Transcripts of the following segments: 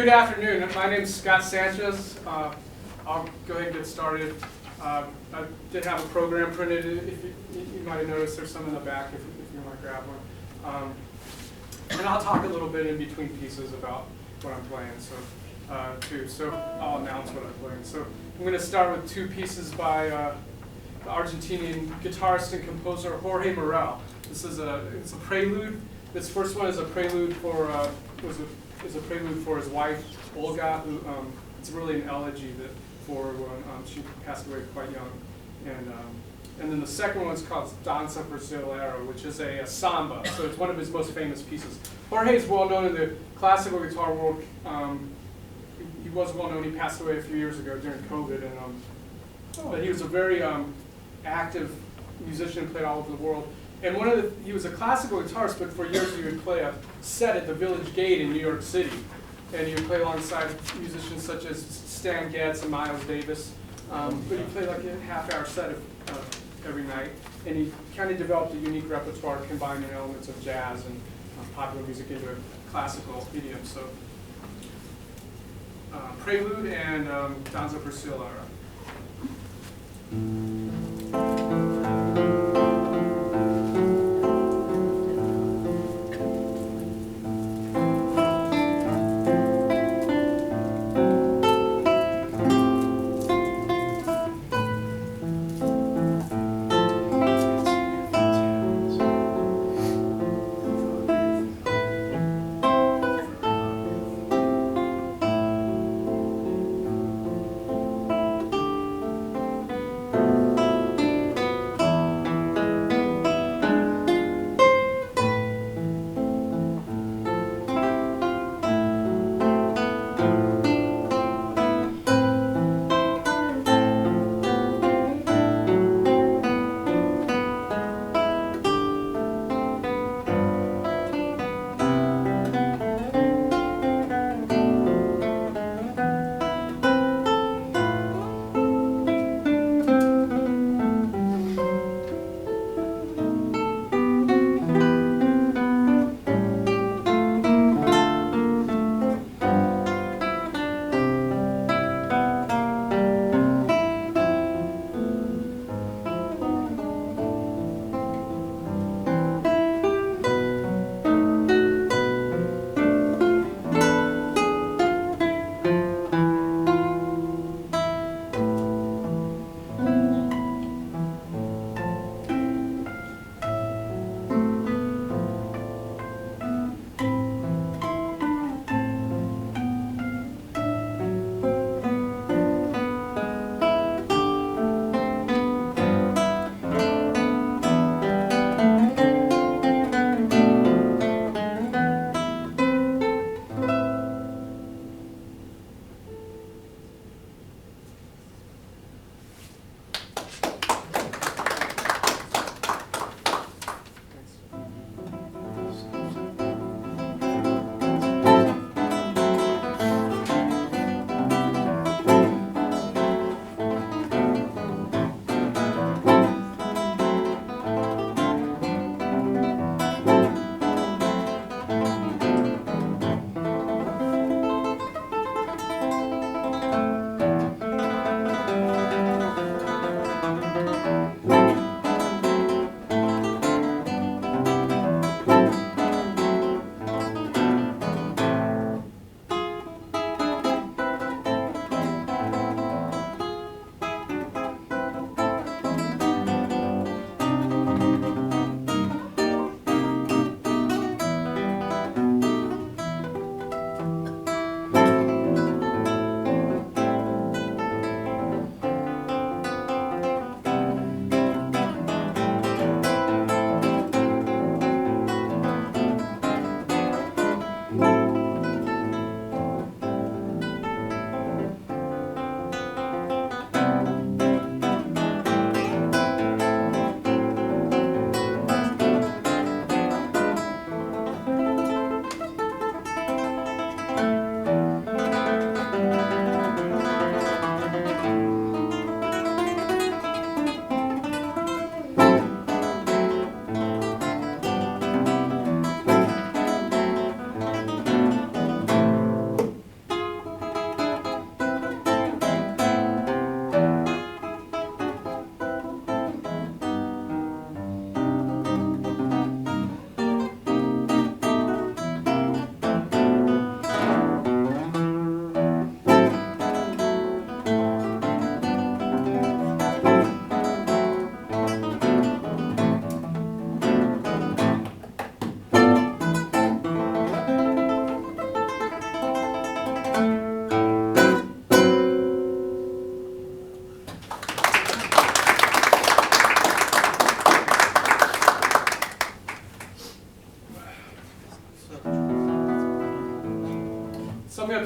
Good afternoon. My name is Scott Sanchez. I'll go ahead and get started. I did have a program printed. If you might have noticed, there's some in the back if you want to grab one. And I'll talk a little bit in between pieces about what I'm playing, too. So I'll announce what I'm playing. So I'm going to start with two pieces by the Argentinian guitarist and composer Jorge Morel. It's a prelude. This first one is a prelude for is a prelude for his wife Olga, who it's really an elegy for when she passed away quite young, and then the second one's called Danza Brasileira, which is a samba. So it's one of his most famous pieces. Jorge is well known in the classical guitar world. He was well known. He passed away a few years ago during COVID, but he was a very active musician, played all over the world. And he was a classical guitarist, but for years he would play a set at the Village Gate in New York City. And he would play alongside musicians such as Stan Getz and Miles Davis. But he played like a half-hour set every night. And he kind of developed a unique repertoire combining elements of jazz and popular music into a classical idiom. So Prelude and Danza Brasileira.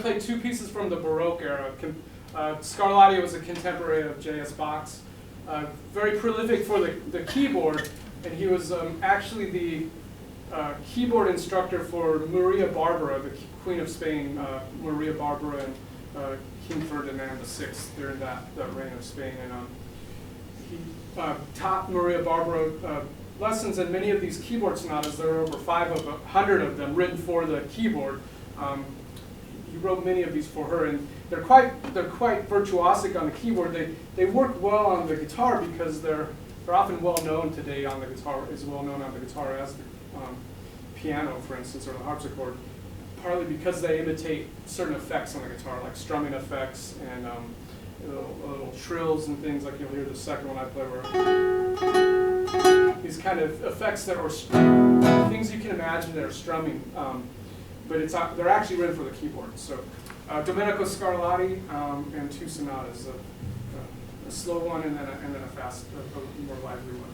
play two pieces from the Baroque era. Scarlatti was a contemporary of J.S. Bach's, very prolific for the keyboard, and he was actually the keyboard instructor for Maria Barbara, the Queen of Spain, Maria Barbara and King Ferdinand VI during that reign of Spain. And he taught Maria Barbara lessons in many of these keyboard sonatas. There are over 500 of them written for the keyboard. He wrote many of these for her, and they're quite virtuosic on the keyboard. They work well on the guitar because they're often well known today on the guitar, as well known on the guitar as the piano, for instance, or the harpsichord, partly because they imitate certain effects on the guitar, like strumming effects and little trills and things, like you'll hear the second one I play, where these kind of effects that are things you can imagine that are strumming, but they're actually written for the keyboard. So Domenico Scarlatti and two sonatas, a slow one and then a fast, a more lively one.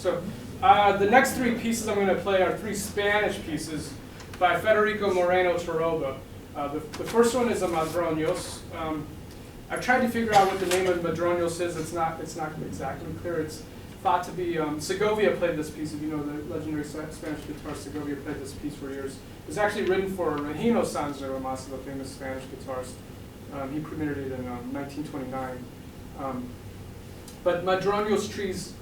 So the next three pieces I'm going to play are three Spanish pieces by Federico Moreno Toroba. The first one is a Madroños. I've tried to figure out what the name of Madroños is. It's not exactly clear. It's thought to be, Segovia played this piece. If you know the legendary Spanish guitarist, Segovia played this piece for years. It was actually written for Regino Sanz de Ramasa, the famous Spanish guitarist. He premiered it in 1929. But Madroños trees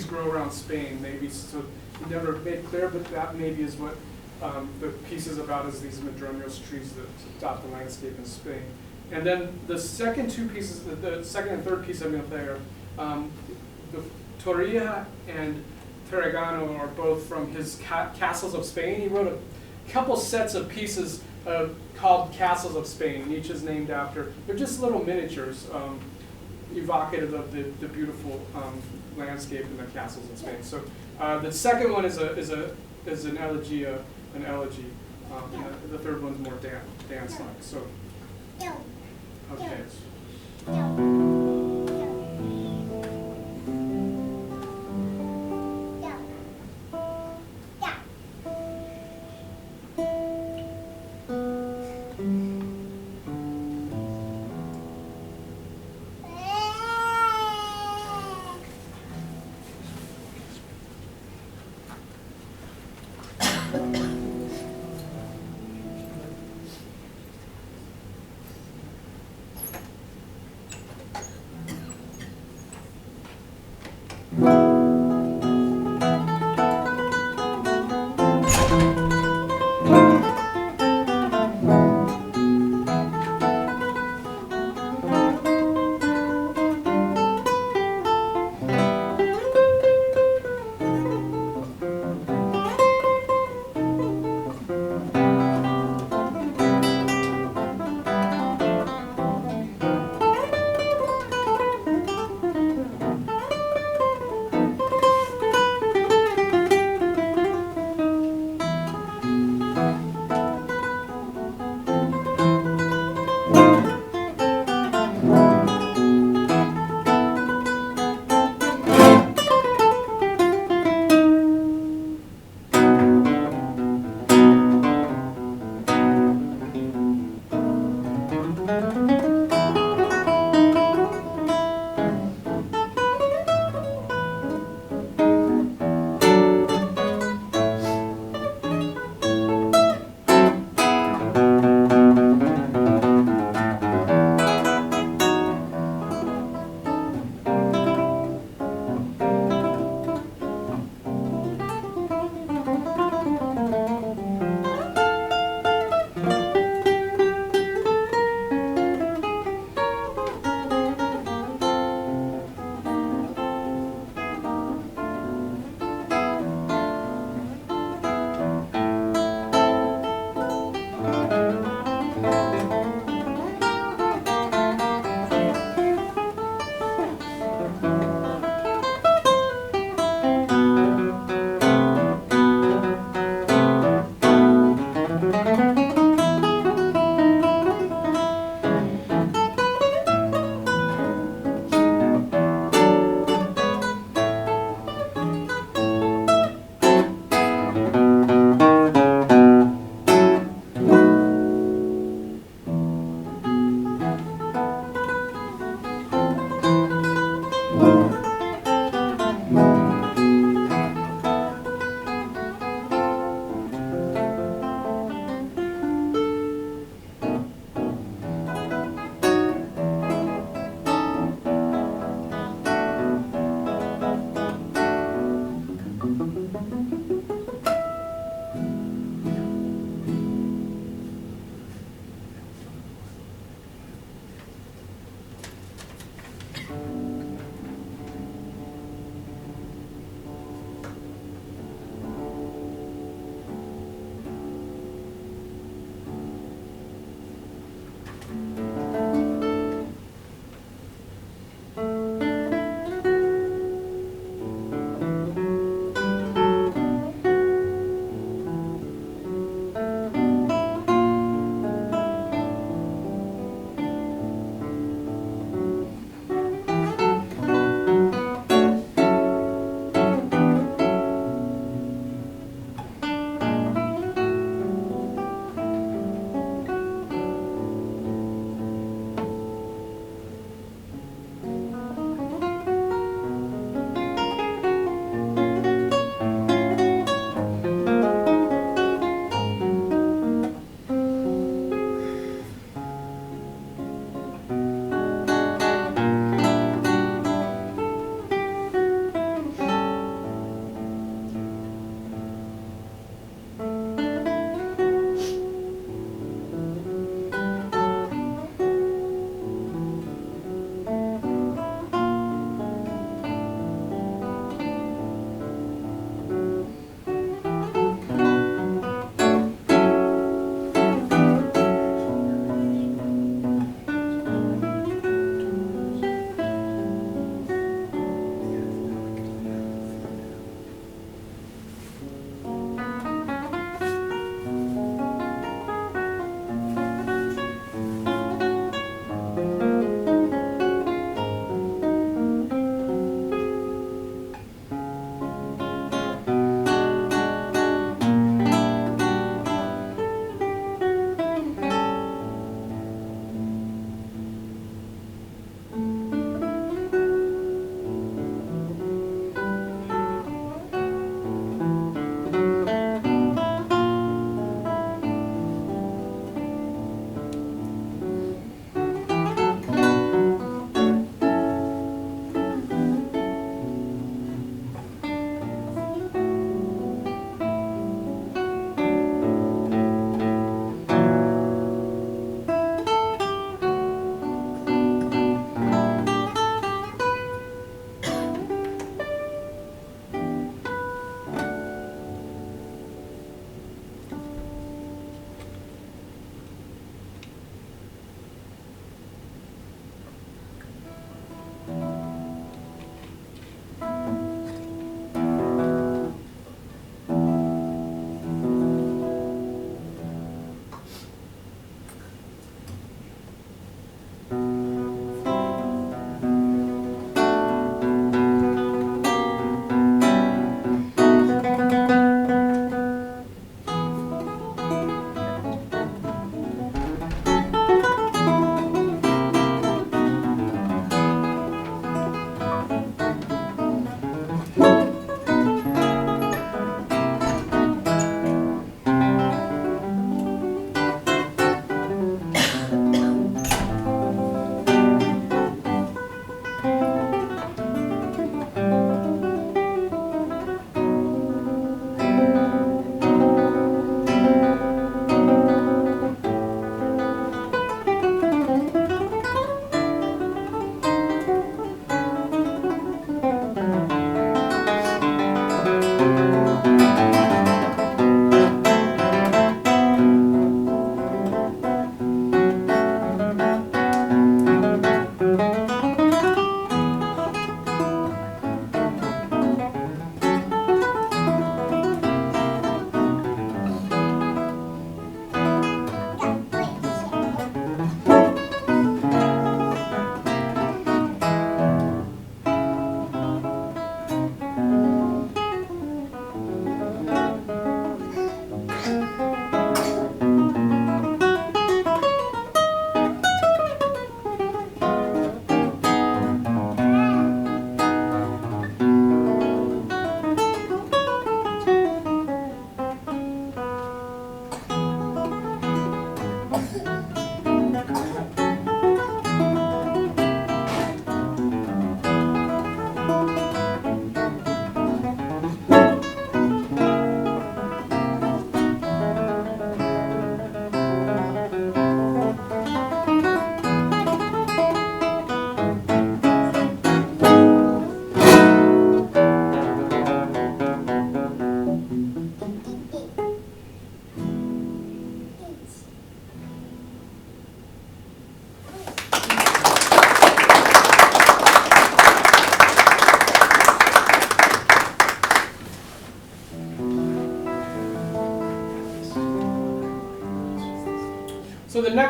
grow around Spain, maybe, so he never made clear, but that maybe is what the piece is about, is these Madroños trees that dot the landscape in Spain. And then the second two pieces, the second and third piece I'm going to play are the Torrilla and Tarragano are both from his Castles of Spain. He wrote a couple sets of pieces called Castles of Spain, and each is named after, they're just little miniatures, evocative of the beautiful landscape in the castles in Spain. So the second one is an elegy, and the third one's more dance-like. So, okay.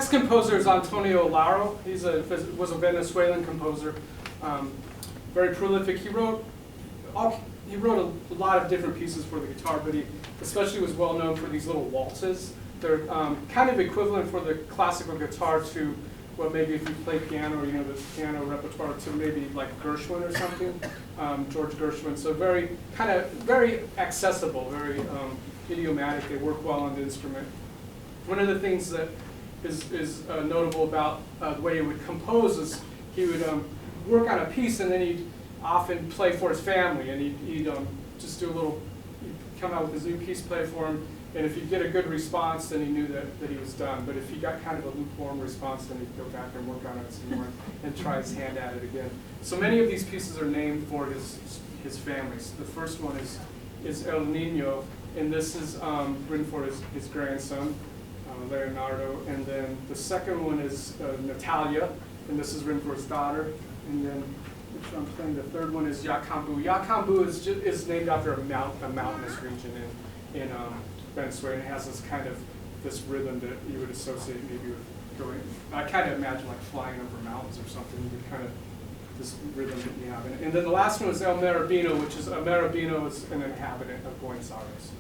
next composer is Antonio Laro. He's was a Venezuelan composer, very prolific. He wrote a lot of different pieces for the guitar, but he especially was well known for these little waltzes. They're kind of equivalent for the classical guitar to, well, maybe if you play piano, you know, the piano repertoire to maybe like Gershwin or something, George Gershwin. So very accessible, very idiomatic. They work well on the instrument. One of the things that is notable about the way he would compose is he would work on a piece and then he'd often play for his family, and he'd just do a little, he'd come out with his new piece, play for him, and if he'd get a good response, then he knew that he was done. But if he got kind of a lukewarm response, then he'd go back and work on it some more and try his hand at it again. So many of these pieces are named for his families. The first one is El Niño, and this is written for his grandson, Leonardo. And then the second one is Natalia, and this is written for his daughter. And then, which I'm playing, the third one is Yacambu. Yacambu is named after a mountainous region in Venezuela. It has this rhythm that you would associate maybe with going. I kind of imagine like flying over mountains or something. You would kind of this rhythm that you have. And then the last one is El Marabino, which is El Marabino is an inhabitant of Buenos Aires.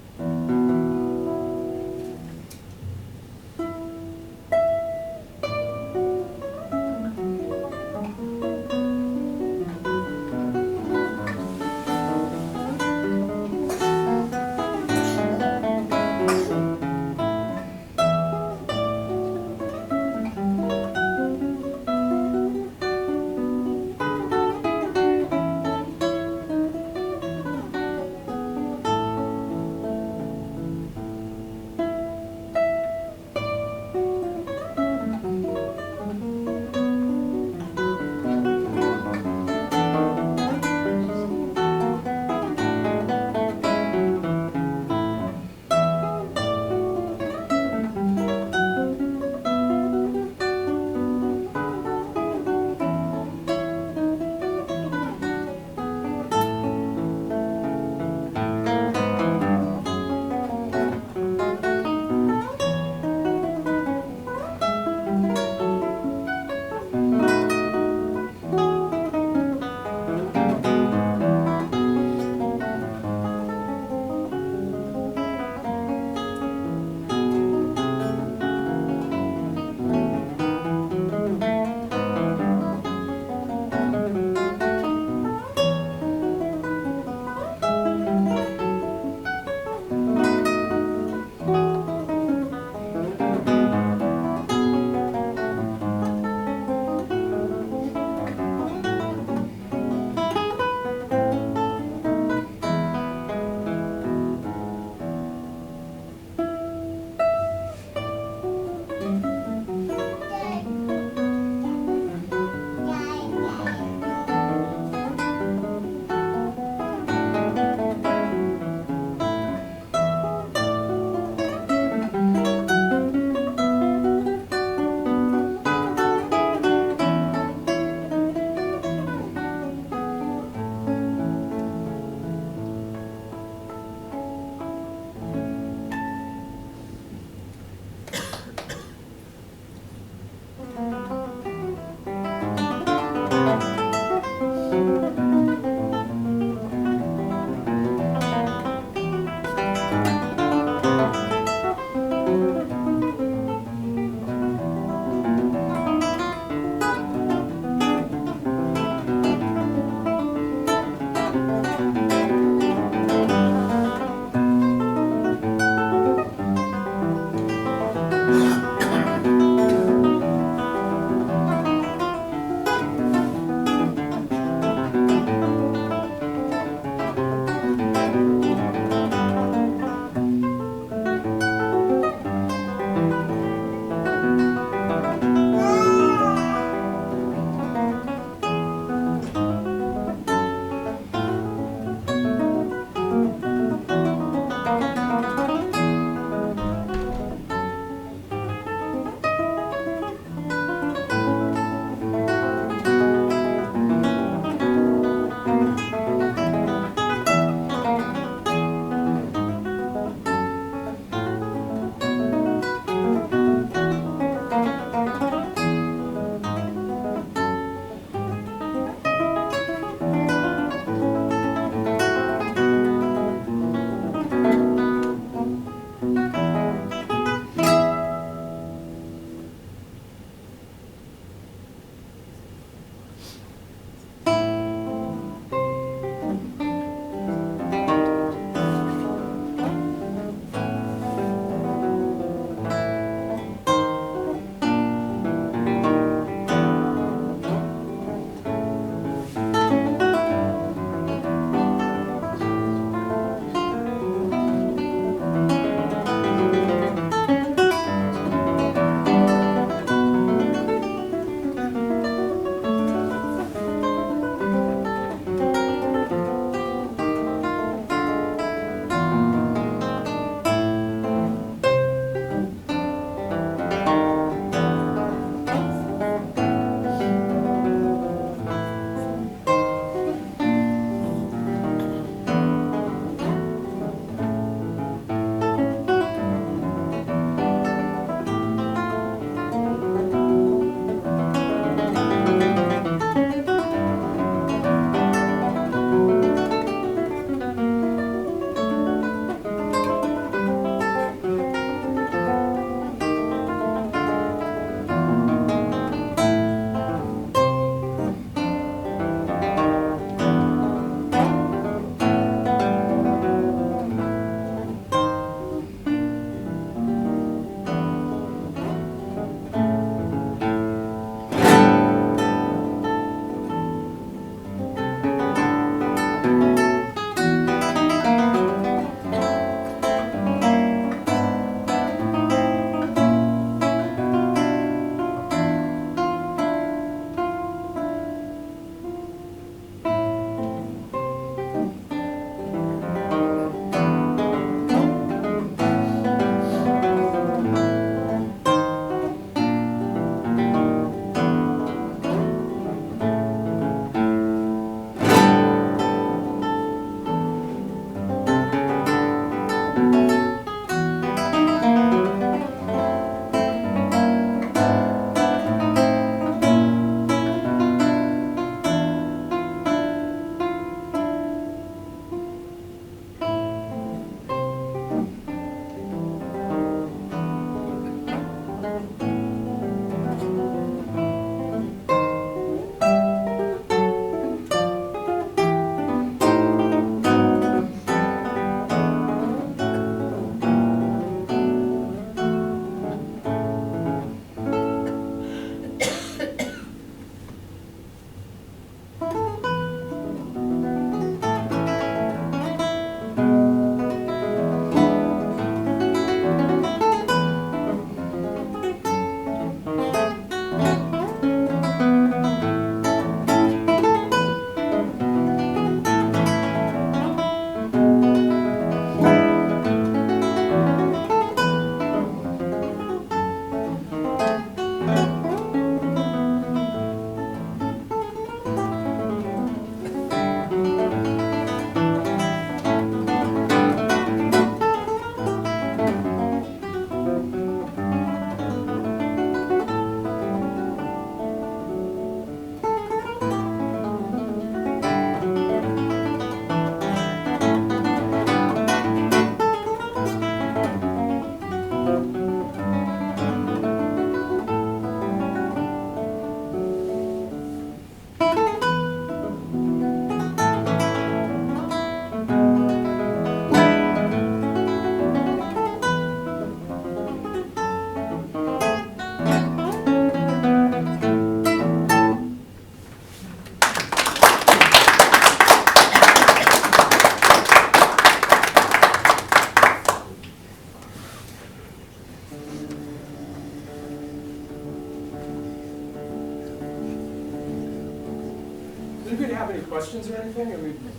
questions or anything? I mean,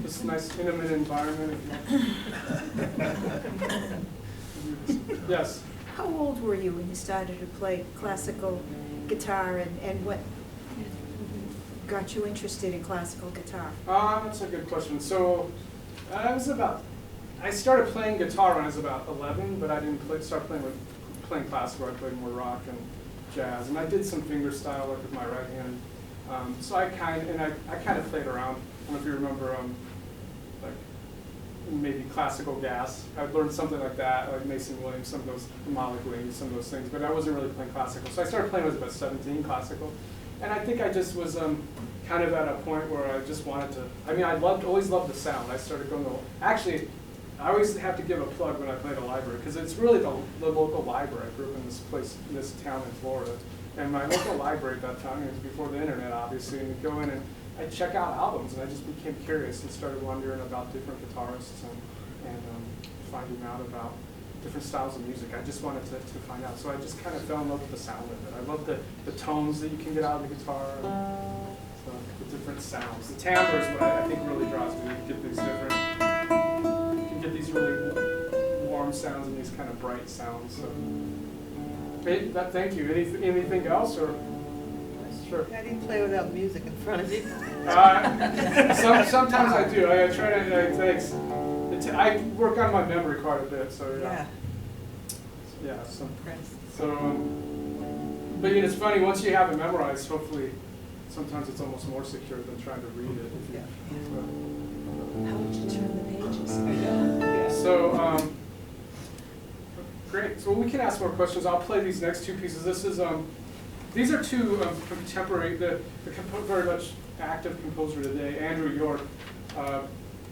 it's a nice intimate environment. Yes? How old were you when you started to play classical guitar, and what got you interested in classical guitar? That's a good question. So I started playing guitar when I was about 11, but I didn't start playing classical. I played more rock and jazz, and I did some finger style work with my right hand. So I kind of played around. I don't know if you remember, like maybe classical gas. I learned something like that, like Mason Williams, some of those melodic wings, some of those things. But I wasn't really playing classical. So I started playing when I was about 17, classical, and I think I just was kind of at a point where I just wanted to. I mean, always loved the sound. I started going to actually. I always have to give a plug when I play at a library, because it's really the local library. I grew up in this place, in this town in Florida. And my local library at that time, it was before the internet, obviously, and you'd go in and I'd check out albums, and I just became curious and started wondering about different guitarists and finding out about different styles of music. I just wanted to find out. So I just kind of fell in love with the sound of it. I love the tones that you can get out of the guitar, so the different sounds. The timbre is what I think really draws me. You can get these different, these really warm sounds and these kind of bright sounds. So, thank you. Anything else, or? Sure. How do you play without music in front of you? Sometimes I do. I try to. I work on my memory quite a bit. So yeah. Yeah. But it's funny, once you have it memorized, hopefully, sometimes it's almost more secure than trying to read it. Yeah. How would you turn the pages? So, great. So we can ask more questions. I'll play these next two pieces. These are two contemporary, the very much active composer today, Andrew York,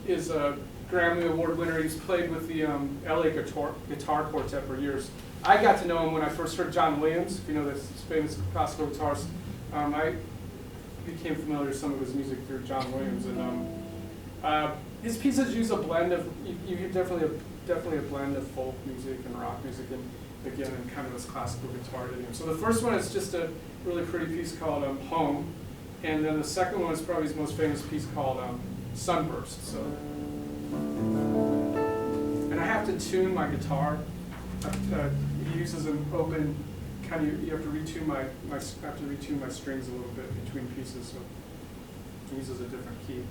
is a Grammy Award winner. He's played with the LA Guitar Quartet for years. I got to know him when I first heard John Williams, if you know this famous classical guitarist. I became familiar with some of his music through John Williams, and his pieces use a blend of, you get definitely a blend of folk music and rock music, and again, in kind of this classical guitar idiom. So the first one is just a really pretty piece called Home, and then the second one is probably his most famous piece called Sunburst. So, and I have to tune my guitar. He uses an open kind of. You have to retune my strings a little bit between pieces. So he uses a different key.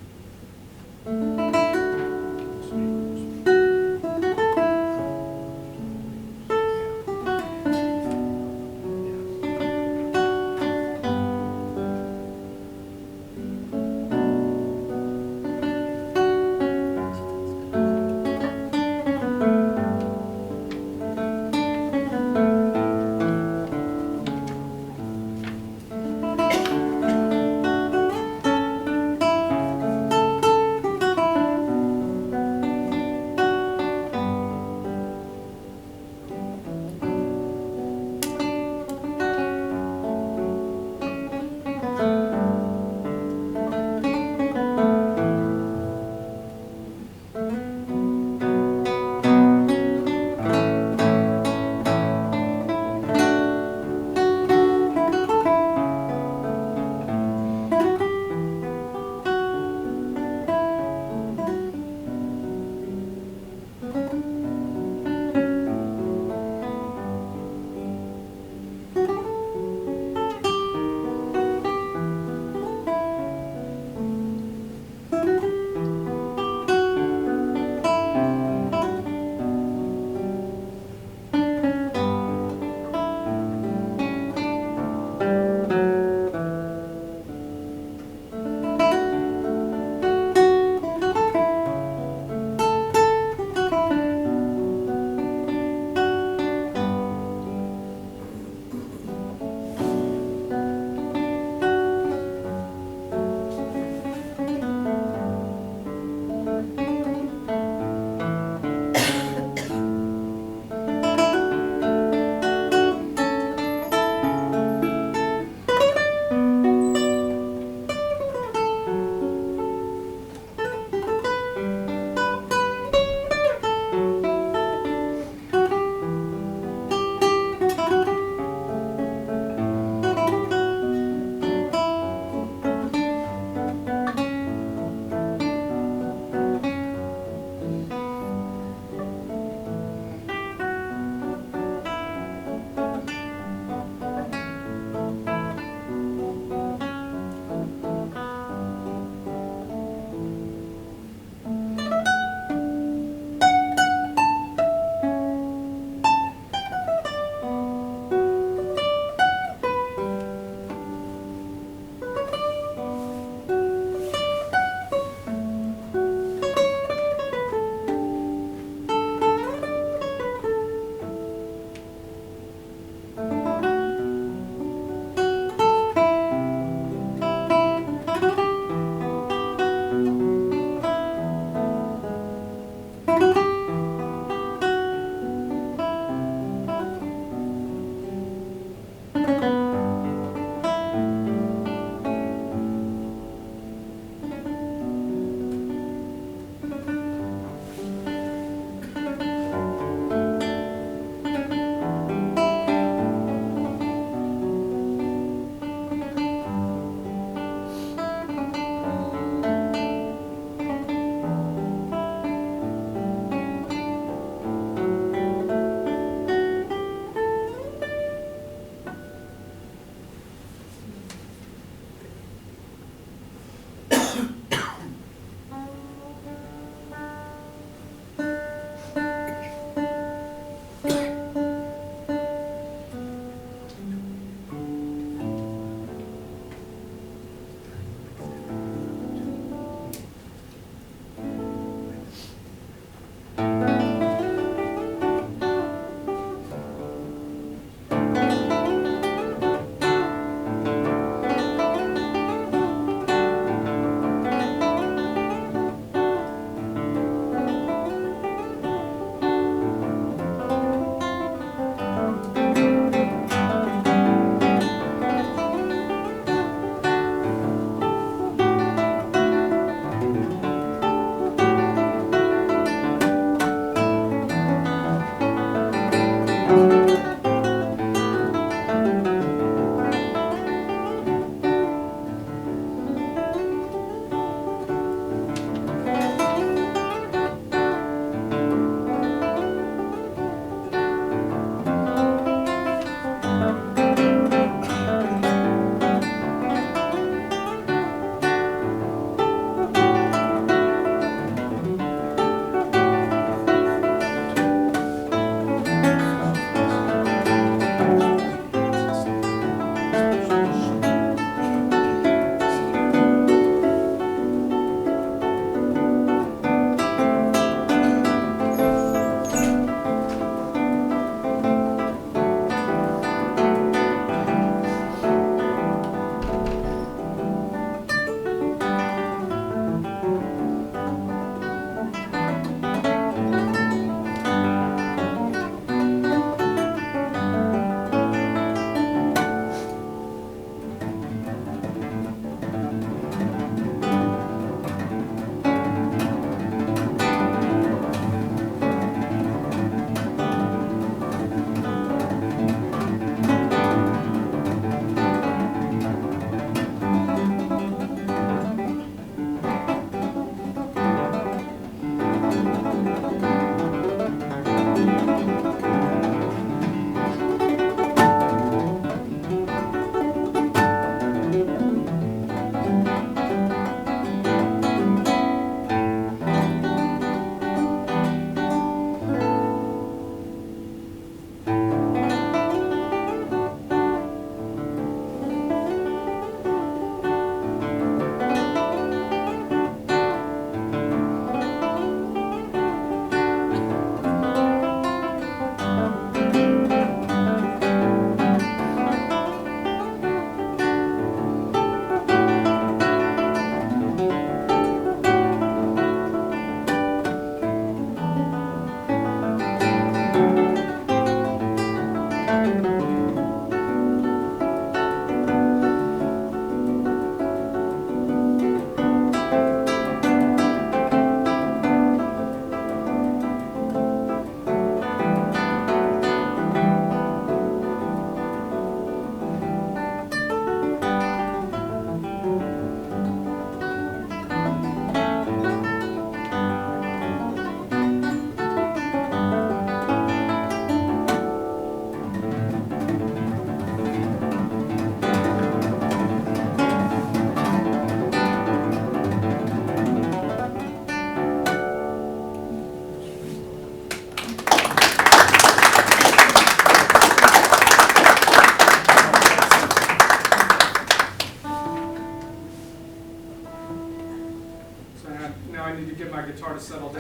now I need to get my guitar to settle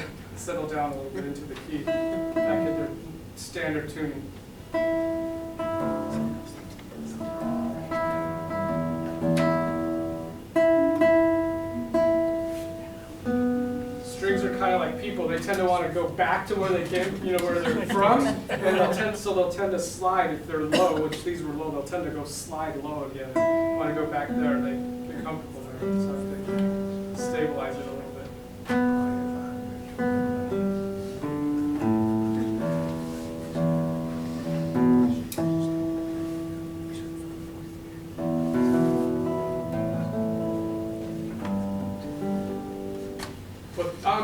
down a little bit into the key, back into standard tuning. Strings are kind of like people; they tend to want to go back to where they came, where they're from, and they'll tend to slide if they're low, which these were low. They'll tend to go slide low again. And want to go back there, and they get comfortable there, so I have to stabilize it a little bit.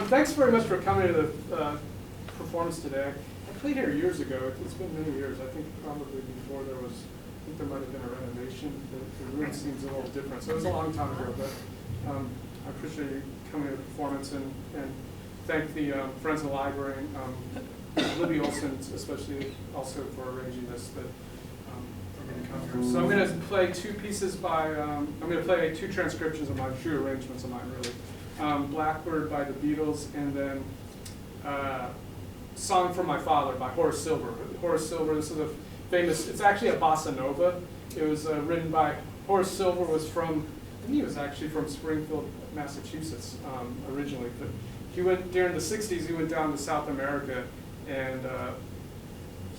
Thanks very much for coming to the performance today. I played here years ago. It's been many years. I think probably before there might have been a renovation. The room seems a little different. So it was a long time ago, but I appreciate you coming to the performance and thank the Friends of the Library, Libby Olson especially also for arranging this. For me to come here. So I'm going to play two pieces I'm going to play two transcriptions of mine, two arrangements of mine really. Blackbird by the Beatles, and then Song for My Father by Horace Silver. Horace Silver, this is a famous, it's actually a bossa nova. It was written by, Horace Silver was from, I think he was actually from Springfield, Massachusetts originally, but he went, during the 60s, he went down to South America, and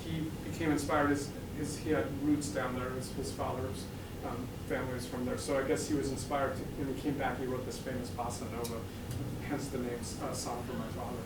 he became inspired, he had roots down there, his father's family was from there, so I guess he was inspired when he came back. He wrote this famous bossa nova, hence the name Song for My Father.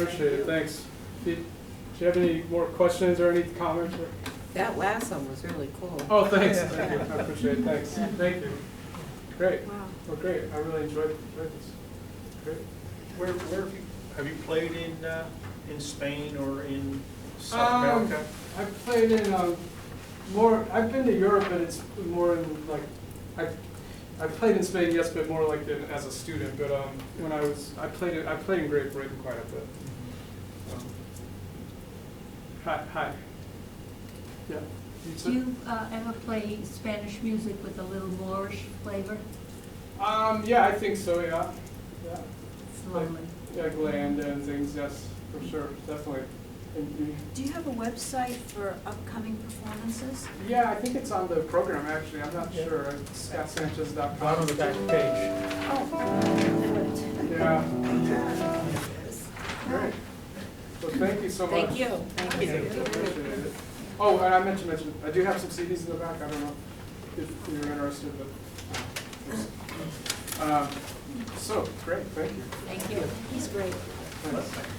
appreciate it, thanks. Do you have any more questions or any comments? That last one was really cool. Oh, thanks, thank you, I appreciate it, thanks, thank you. Great, Wow. well, great, I really enjoyed this. Great. Where have you played in Spain or in South America? I've played in I've been to Europe, but it's more in like, I played in Spain, yes, but more like as a student. But when I played in Great Britain quite a bit. Hi. Yeah. Do you ever play Spanish music with a little Moorish flavor? Yeah, I think so. Yeah. Yeah. Slowly. Yeah, glanda and things. Yes, for sure, definitely. Do you have a website for upcoming performances? Yeah, I think it's on the program actually. I'm not sure. ScottSanchez.com. Bottom of the back page. Oh, Yeah. Great. Well, thank you so much. Thank you. Thank you. Appreciate it. Oh, and I mentioned, I do have some CDs in the back. I don't know if you're interested, but. So, great, thank you. Thank you. he's great. Thanks.